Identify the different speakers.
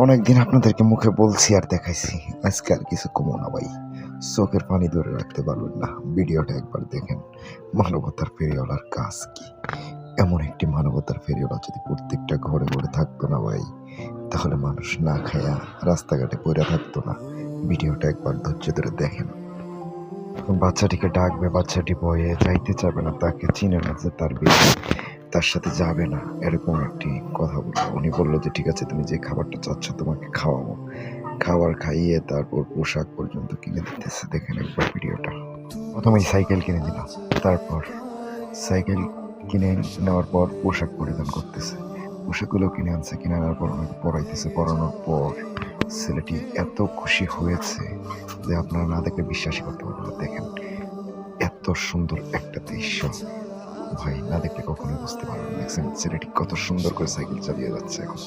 Speaker 1: অনেকদিন আপনাদেরকে মুখে বলছি আর দেখাইছি, আজকে আর কিছু কমো না ভাই। চোখের পানি ধরে রাখতে পারবেন না, ভিডিওটা একবার দেখেন। মানবতার ফেরিওয়ালার কাজ কি? এমন একটি মানবতার ফেরিওয়ালা যদি প্রত্যেকটা ঘরে ঘরে থাকতো না ভাই, তাহলে মানুষ না খায়া রাস্তাঘাটে পড়ে থাকতো না। ভিডিওটা একবার ধৈর্য ধরে দেখেন। বাচ্চাটিকে ডাকবে, বাচ্চাটি ভয়ে যাইতে চাবে না, তাকে চিনে না যে তার বিয়ে, তার সাথে যাবে না, এরকম একটি কথা বললো। উনি বললো যে ঠিক আছে, তুমি যে খাবারটা চাচ্ছ তোমাকে খাওয়াবো। খাবার খাইয়ে তারপর পোশাক পর্যন্ত কিনে দিতেছে। দেখেন একবার ভিডিওটা। প্রথমেই সাইকেল কিনে দিলাম, তারপর সাইকেল কিনে নেওয়ার পর পোশাক পরিধান করতেছে। পোশাকগুলো কিনে আনছে, কিনে আনার পর ওনাকে পড়াইতেছে। পড়ানোর পর ছেলেটি এত খুশি হয়েছে যে আপনারা না দেখলে বিশ্বাসই করতে পারবেন না। দেখেন এত সুন্দর একটা দৃশ্য ভাই, না দেখলে কখনোই বুঝতে পারবেন না। দেখছেন ছেলেটি কত সুন্দর করে সাইকেল চালিয়ে যাচ্ছে এখন।